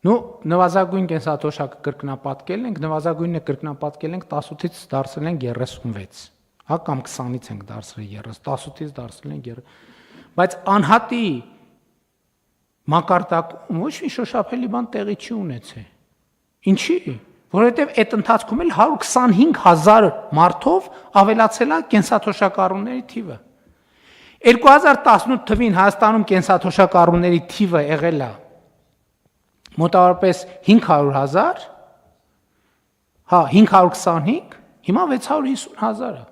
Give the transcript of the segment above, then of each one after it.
Ну, նվազագույն կենսաթոշակը կրկնապատկել ենք, նվազագույնը կրկնապատկել ենք 18-ից դարձրել ենք 36, հա, կամ 20-ից ենք դարձրել 30, 18-ից դարձրել ենք 30, բայց անհատի մակարդակում ոչ մի շոշափելի բան տեղի չի ունեցել, ինչի, որովհետև այդ ընթացքում էլ 125,000 մարդով ավելացել է կենսաթոշակառուների թիվը, 2018 թվին Հայաստանում կենսաթոշակառուների թիվը եղել է մոտավորապես 500,000, հա, 525, հիմա 650,000 է։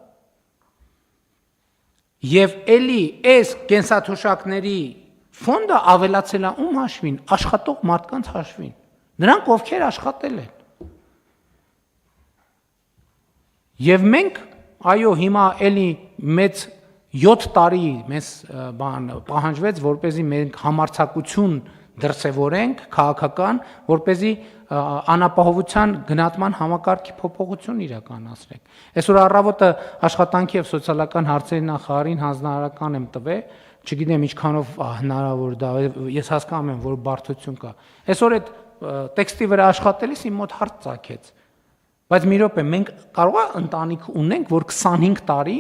Եվ էլի այս կենսաթոշակների ֆոնդը ավելացել է ում հաշվին, աշխատող մարդկանց հաշվին, նրանք ովքեր աշխատել են։ Եվ մենք, այո, հիմա էլի մեծ 7 տարի մեզ պահանջվեց, որպեսզի մենք համարձակություն դրսևորենք քաղաքական, որպեսզի անապահովության գնահատման համակարգի փոփոխություն իրականացնենք։ Այսօր առավոտը աշխատանքի եւ սոցիալական հարցերի նախարարին հանձնարարական եմ տվել, չգիտեմ ինչքանով հնարավոր դա, ես հասկանում եմ, որ բարդություն կա։ Այսօր այդ տեքստի վրա աշխատելիս իմ մոտ հարց ծագեց։ Բայց մի րոպե, մենք կարող է ընտանիք ունենք, որ 25 տարի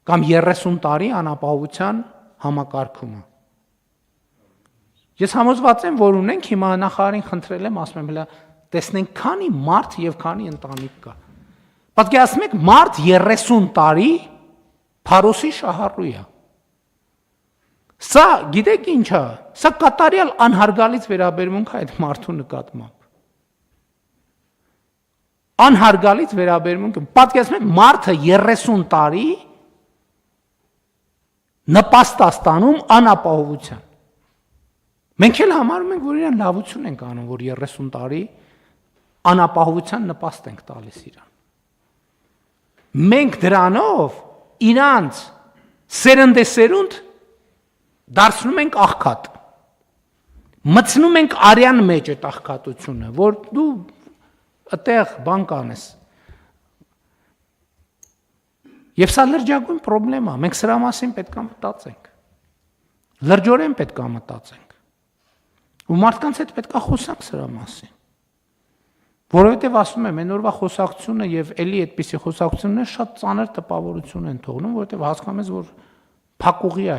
կամ 30 տարի անապահովության համակարգում է։ Ես համոզված եմ, որ ունենք, հիմա նախարարին խնդրել եմ, ասում եմ, հələ տեսնենք քանի մարդ եւ քանի ընտանիք կա։ Պատկերացնում եք, մարդ 30 տարի փարոսի շահառու է։ Սա, գիտեք ինչ է, սա կատարյալ անհարգալից վերաբերմունք է այդ մարդու նկատմամբ։ Անհարգալից վերաբերմունք, պատկերացնում եք, մարդը 30 տարի նպաստ է ստանում անապահովության։ Մենք էլ համարում ենք, որ իրան լավություն ենք անում, որ 30 տարի անապահովության նպաստ ենք տալիս իրան։ Մենք դրանով իրանց սերնդեսերունդ դարձնում ենք աղքատ։ Մտցնում ենք արյան մեջ այդ աղքատությունը, որ դու այդտեղ բան կանես։ Եվ սա լրջագույն պրոբլեմ է, մենք սրա մասին պետք է մտածենք։ Լրջորեն պետք է մտածենք։ Ու մարդկանց հետ պետք է խոսանք սրա մասին։ Որովհետև ասում եմ, այն օրվա խոսակցությունը եւ էլի այդպիսի խոսակցությունները շատ ծանր տպավորություն են թողնում, որովհետև հասկանում ես, որ փակուղի է,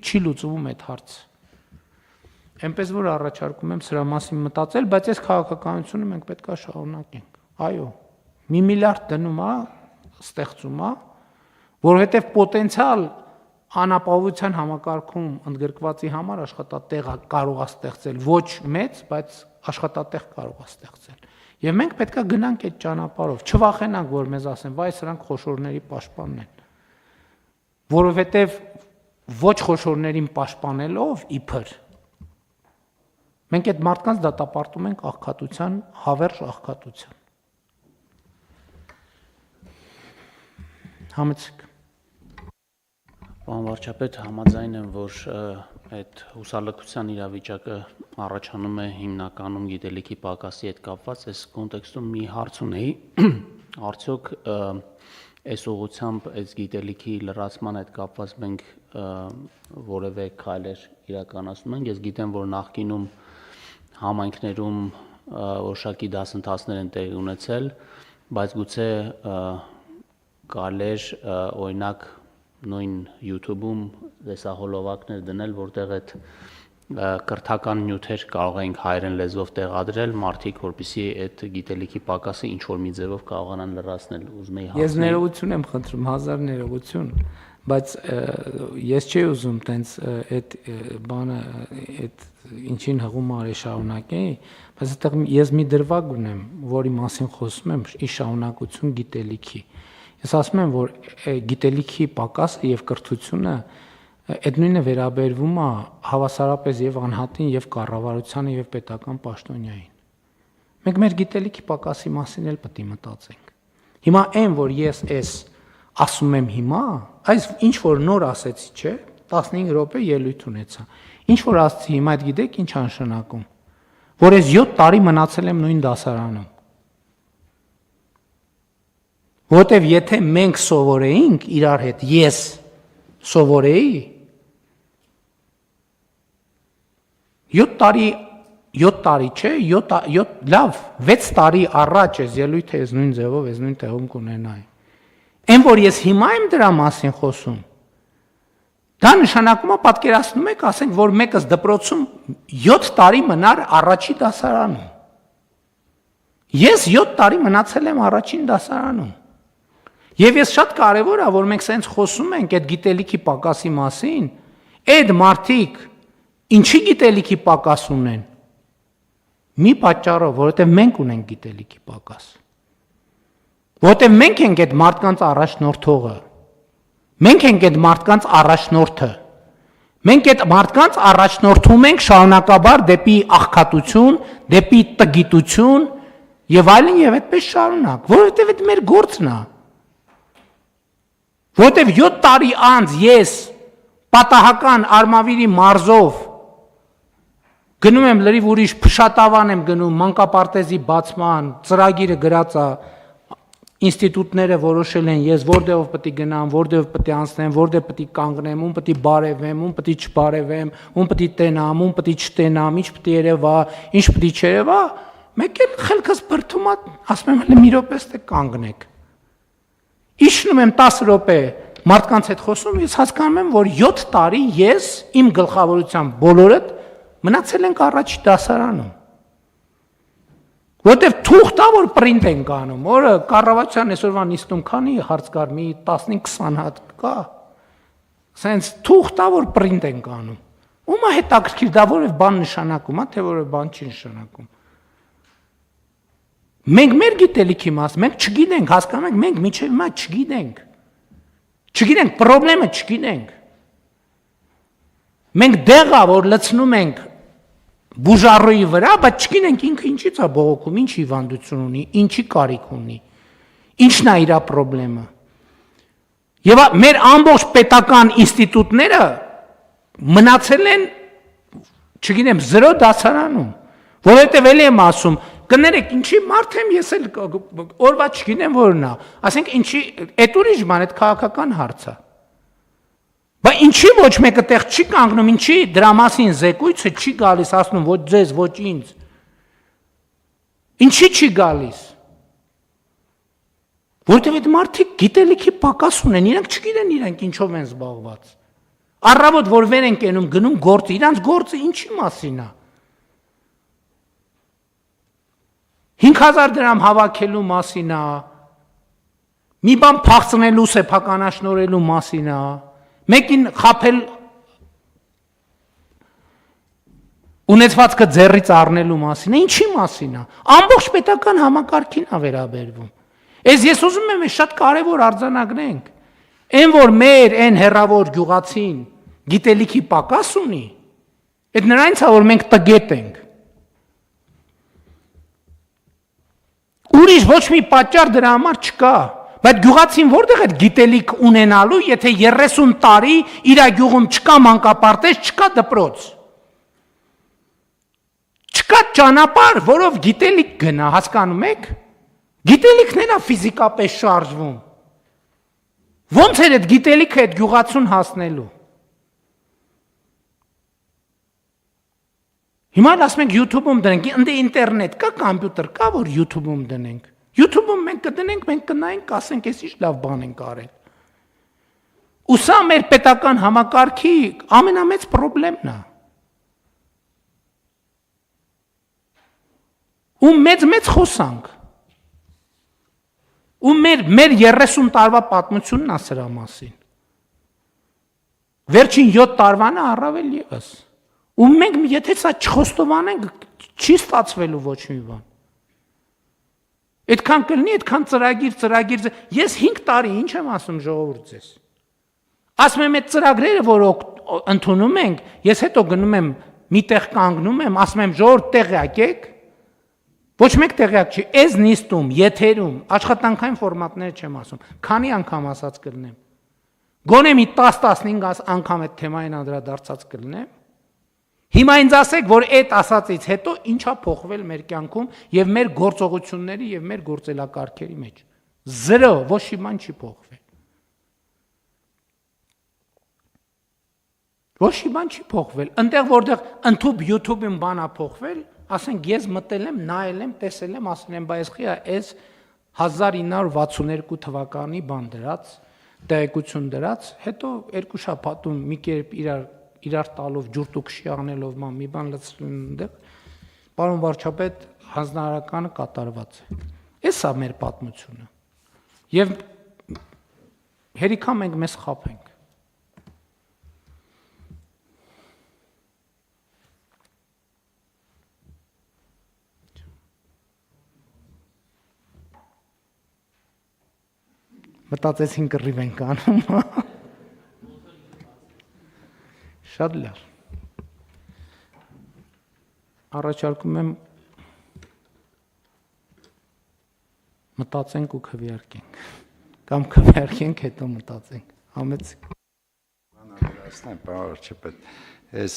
չի լուծվում այդ հարցը։ Այնպես որ առաջարկում եմ սրա մասին մտածել, բայց այս քաղաքականությունը մենք պետք է շարունակենք։ Այո, 1 միլիարդ դնում է, ստեղծում է, որովհետև պոտենցիալ անապահովության համակարգում ընդգրկվածի համար աշխատատեղ կարող է ստեղծել ոչ մեծ, բայց աշխատատեղ կարող է ստեղծել։ Եվ մենք պետք է գնանք այդ ճանապարհով, չվախենանք, որ մեզ ասեն, վայ, սրանք խոշորների պաշտպանն են։ Որովհետև ոչ խոշորներին պաշտպանելով իբր մենք այդ մարդկանց դատապարտում ենք աղքատության, հավերժ աղքատության։ Համեցեք։ Պարոն վարչապետ, համաձայն եմ, որ այդ հուսալքության իրավիճակը առաջանում է հիմնականում գիտելիքի պակասի հետ կապված, այս կոնտեքստում մի հարց ունեի, արդյոք այս ուղղությամբ այս գիտելիքի լրացման հետ կապված մենք որևէ քայլեր իրականացնում ենք, ես գիտեմ, որ նախկինում համայնքներում որոշակի դասընթացներ են տեղի ունեցել, բայց գուցե կարելի է օրինակ նույն YouTube-ում տեսահոլովակներ դնել, որտեղ այդ կրթական նյութեր կարող ենք հայերեն լեզվով տեղադրել, մարդիկ, որպեսզի այդ գիտելիքի պակասը ինչ որ մի ձևով կարողանան լրացնել, ուզում եի Ես ներողություն եմ խնդրում, հազար ներողություն, բայց ես չի ուզում տենց այդ բանը, այդ ինչին հղում արի շարունակեի, բայց այդտեղ ես մի դրվագ ունեմ, որի մասին խոսում եմ, ի շարունակություն գիտելիքի։ Ես ասում եմ, որ գիտելիքի պակասը եւ կրթությունը այդ նույնը վերաբերվում է հավասարապես եւ անհատին եւ կառավարությանը եւ պետական պաշտոնյային։ Մենք մեր գիտելիքի պակասի մասին էլ պետք է մտածենք։ Հիմա այն, որ ես ասում եմ հիմա, այս ինչ որ նոր ասեցի, չէ, 15 րոպե ելույթ ունեցա։ Ինչ որ ասացի հիմա, այդ գիտեք ինչ անշնակում, որ ես 7 տարի մնացել եմ նույն դասարանում։ Որտեւ եթե մենք սովորեինք իրար հետ, ես սովորեի 7 տարի 7 տարի չէ, 7 լավ, 6 տարի առաջ ես ելույթը ես նույն ձևով, ես նույն տեղում կունենայի։ Այն որ ես հիմա եմ դրա մասին խոսում, դա նշանակում է պատկերացնում եք, ասենք, որ մեկս դպրոցում 7 տարի մնար առաջի դասարանում։ Ես 7 տարի մնացել եմ առաջին դասարանում։ Եվ ես շատ կարևոր է, որ մենք սենց խոսում ենք այդ գիտելիքի պակասի մասին, այդ մարդիկ ինչի գիտելիքի պակաս ունեն։ Մի պատճառով, որովհետև մենք ունենք գիտելիքի պակաս։ Որովհետև մենք ենք այդ մարդկանց առաջնորդողը։ Մենք ենք այդ մարդկանց առաջնորդը։ Մենք այդ մարդկանց առաջնորդում ենք շարունակաբար դեպի աղքատություն, դեպի տգիտություն եւ այլն եւ այդպես շարունակ, որովհետև այդ մեր գործն է։ Որովհետև 7 տարի անց ես պատահական Արմավիրի մարզով գնում եմ լրիվ ուրիշ փշատավան եմ գնում մանկապարտեզի բացման, ծրագիրը գրած է, ինստիտուտները որոշել են ես որտեղով պետք է գնամ, որտեղով պետք է անցնեմ, որտեղ պետք է կանգնեմ, ում պետք է բարևեմ, ում պետք է չբարևեմ, ում պետք է տենամ, ում պետք է չտենամ, ինչ պետք է երևա, ինչ պետք է չերևա, մեկ էլ խելքս բրդում է, ասում եմ մի րոպե ստե կանգնեք։ Իջնում եմ 10 րոպե մարդկանց հետ խոսում, ես հասկանում եմ, որ 7 տարի ես իմ գլխավորությամբ բոլորդ մնացել ենք առաջի դասարանում։ Որտեվ թուղթ է, որ պրինտ ենք անում, որը կառավարության այսօրվա նիստում քանի հարց կար, մի 15-20 հատ կա։ Սենց թուղթ է, որ պրինտ ենք անում։ Ումա հետաքրքիր դա որև բան նշանակում, թե որև բան չի նշանակում։ Մենք մեր գիտելիքի մաս, մենք չգիտենք, հասկանում եք, մենք մինչև հիմա չգիտենք։ Չգիտենք, պրոբլեմը չգիտենք։ Մենք դեղա, որ լցնում ենք բուժառոյի վրա, բայց չգիտենք ինքը ինչից է բողոքում, ինչ հիվանդություն ունի, ինչի կարիք ունի, ինչն է իր պրոբլեմը։ Եվ մեր ամբողջ պետական ինստիտուտները մնացել են, չգիտեմ, 0 դասարանում, որովհետև էլի եմ ասում, կներեք, ինչի մարդ եմ ես էլ օրվա չգիտեմ որն է, ասենք ինչի, այդ ուրիշ բան, այդ քաղաքական հարց է։ Բայց ինչի ոչ մեկը տեղ չի կանգնում, ինչի դրա մասին զեկույցը չի գալիս, ասում ոչ ձեզ, ոչ ինձ։ Ինչի չի գալիս։ Որտեւ այդ մարդիկ գիտելիքի պակաս ունեն, իրանք չգիտեն իրանք ինչով են զբաղված։ Առավոտ որ վեր են կենում, գնում գործը, իրանք գործը ինչի մասին է։ 5000 դրամ հավաքելու մասին է, մի բան փախցնելու, սեփականաշնորհելու մասին է, մեկին խափել ունեցվածքը ձեռից առնելու մասին է, ինչի մասին է, ամբողջ պետական համակարգին է վերաբերվում։ Ես ուզում եմ շատ կարևոր արձանագրենք, այն որ մեր այն հեռավոր գյուղացին գիտելիքի պակաս ունի, այդ նրանից է որ մենք տգետ ենք։ Ուրիշ ոչ մի պատճառ դրա համար չկա, բայց գյուղացին որտեղ է գիտելիք ունենալու, եթե 30 տարի իր գյուղում չկա մանկապարտեզ, չկա դպրոց։ Չկա ճանապարհ, որով գիտելիք գնա, հասկանում եք։ Գիտելիքն է ֆիզիկապես շարժվում։ Ոնց է այդ գիտելիքը այդ գյուղացուն հասնելու։ Հիմա ասում ենք YouTube-ում դնենք, ընդ ինտերնետ կա, կոմպյուտեր կա, որ YouTube-ում դնենք։ YouTube-ում մենք կդնենք, մենք կնայենք, ասենք, էս ինչ լավ բան ենք արել։ Ու սա մեր պետական համակարգի ամենամեծ խնդիրն է։ Ու մեծ խոսանք։ Ու մեր 30 տարվա պատմությունն է սրա մասին։ Վերջին 7 տարվան է առավել ևս։ Ու մենք եթե սա չխոստովանենք, չի ստացվելու ոչ մի բան։ Այդքան կլինի, այդքան ծրագիր, ես 5 տարի ինչ եմ ասում ժողովուրդ ձեզ։ Ասում եմ այդ ծրագրերը, որ ընդունում ենք, ես հետո գնում եմ մի տեղ կանգնում եմ, ասում եմ ժողովուրդ տեղյակ եք։ Ոչ մեկ տեղյակ չի, այս նիստում, եթերում, աշխատանքային ֆորմատները չեմ ասում, քանի անգամ ասած կլինեմ։ Գոնե մի 10-15 անգամ այդ թեմային անդրադարձած կլինեմ։ Հիմա ինձ ասեք, որ այդ ասածից հետո ինչա փոխվել մեր կյանքում եւ մեր գործողությունների եւ մեր գործելակարգերի մեջ։ 0, ոչ մի բան չի փոխվել։ Ոչ մի բան չի փոխվել։ Այնտեղ որտեղ YouTube-ում բան է փոխվել, ասենք ես մտել եմ, նայել եմ, տեսել եմ, ասել եմ, բայց խի այս 1962 թվականի բան դրած, տեղեկություն դրած, հետո երկու շաբաթում մի կերպ իրար տալով ջուրտուքշի անելով մի բան լցրել այնտեղ, պարոն վարչապետ, հանձնարարականը կատարված է։ Էս է մեր պատմությունը։ Եվ հերիքա մենք մեզ խաբենք։ Մտածեցին կռիվ ենք անում։ Շատ լավ։ Առաջարկում եմ մտածենք ու քվեարկենք։ Կամ քվեարկենք, հետո մտածենք։ Համեցեք։ Բանը վերացնեմ, պարոն վարչապետ, այս